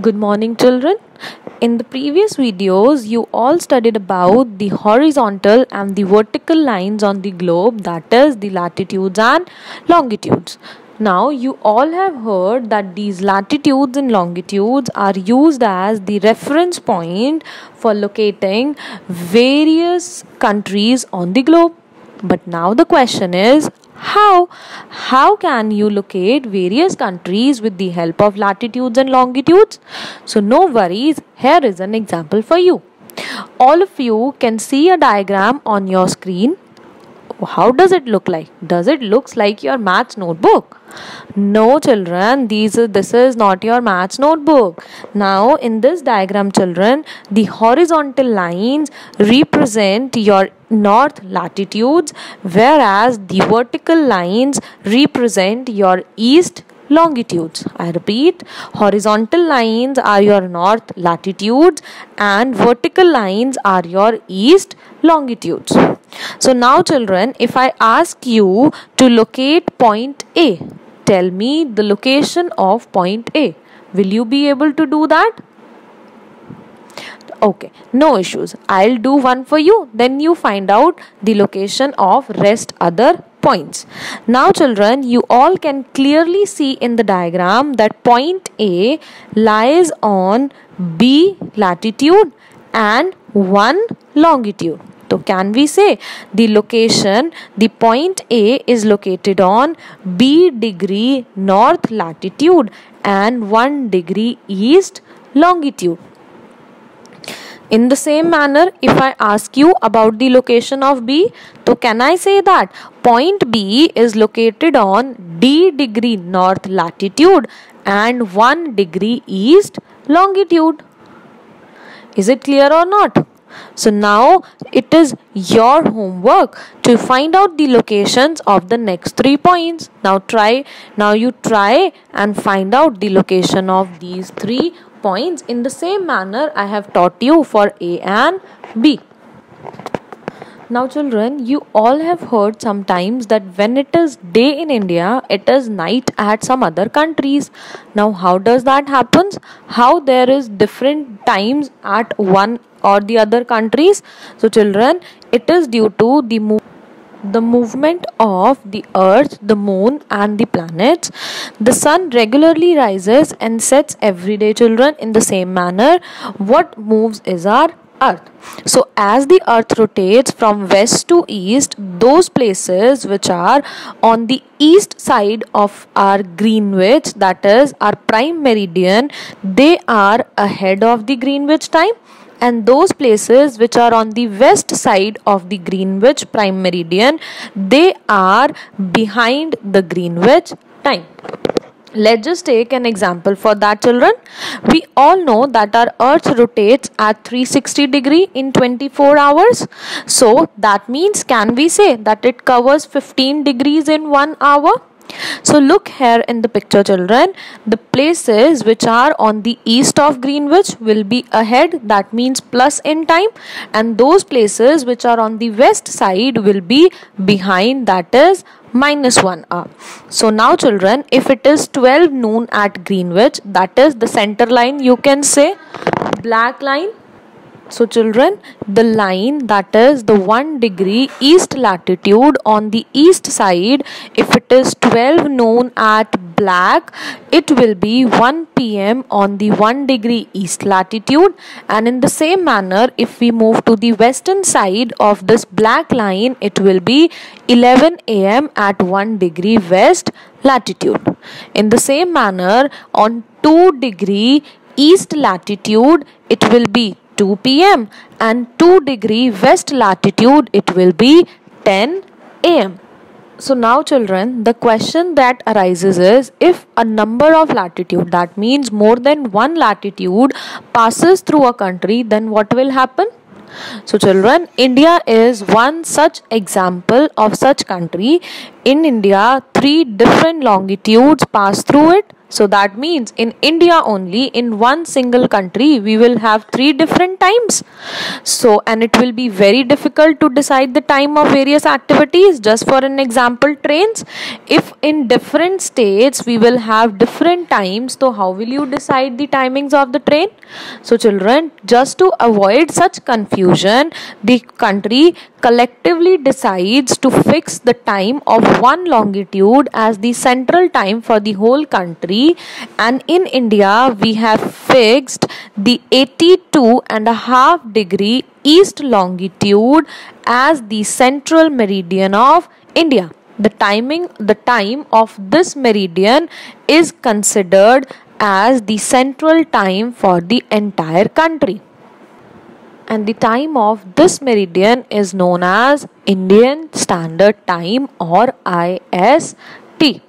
Good morning, children. In the previous videos, you all studied about the horizontal and the vertical lines on the globe, that is, the latitudes and longitudes. Now, you all have heard that these latitudes and longitudes are used as the reference point for locating various countries on the globe. But now the question is, how can you locate various countries with the help of latitudes and longitudes? So no worries, here is an example for you. All of you can see a diagram on your screen. How does it look like? Does it looks like your maths notebook? No, children, this is not your maths notebook. Now in this diagram, children, the horizontal lines represent your north latitudes, whereas the vertical lines represent your east longitudes. I repeat, horizontal lines are your north latitudes and vertical lines are your east longitudes. So now, children, if I ask you to locate point A, tell me the location of point A. Will you be able to do that? Okay, no issues. I'll do one for you. Then you find out the location of rest other points. Now, children, you all can clearly see in the diagram that point A lies on B latitude and 1 longitude. So can we say the location, the point A is located on B degree north latitude and 1 degree east longitude. In the same manner, if I ask you about the location of B, so can I say that point B is located on D degree north latitude and 1 degree east longitude? Is it clear or not? So now it is your homework to find out the locations of the next 3 points. Now you try and find out the location of these 3 points in the same manner I have taught you for A and B. Now, children, you all have heard sometimes that when it is day in India, it is night at some other countries. Now, how does that happen? How there is different times at one or the other countries? So, children, it is due to the movement of the earth, the moon and the planets. The sun regularly rises and sets every day, children. In the same manner, what moves is our earth. So as the earth rotates from west to east, those places which are on the east side of our Greenwich, that is our prime meridian, they are ahead of the Greenwich time, and those places which are on the west side of the Greenwich prime meridian, they are behind the Greenwich time. Let's just take an example for that, children. We all know that our earth rotates at 360 degree in 24 hours. So that means, can we say that it covers 15 degrees in 1 hour? So look here in the picture, children. The places which are on the east of Greenwich will be ahead, that means plus in time, and those places which are on the west side will be behind, that is minus 1 hour. So now, children, if it is 12 noon at Greenwich, that is the center line, you can say black line. So children, the line that is the 1 degree east latitude on the east side, if it is 12 noon at black, it will be 1 p.m. on the 1 degree east latitude. And in the same manner, if we move to the western side of this black line, it will be 11 a.m. at 1 degree west latitude. In the same manner, on 2 degree east latitude, it will be 2 p.m. and 2 degree west latitude, it will be 10 a.m. So now, children, the question that arises is, if a number of latitude, that means more than one latitude, passes through a country, then what will happen? So children, India is one such example of such country. In India, 3 different longitudes pass through it. So that means in India only, in one single country, we will have 3 different times. So, and it will be very difficult to decide the time of various activities. Just for an example, trains, if in different states we will have different times, so how will you decide the timings of the train? So children, just to avoid such confusion, the country collectively decides to fix the time of one longitude as the central time for the whole country, and in India we have fixed the 82.5 degree east longitude as the central meridian of India. The time of this meridian is considered as the central time for the entire country. And the time of this meridian is known as Indian Standard Time or IST.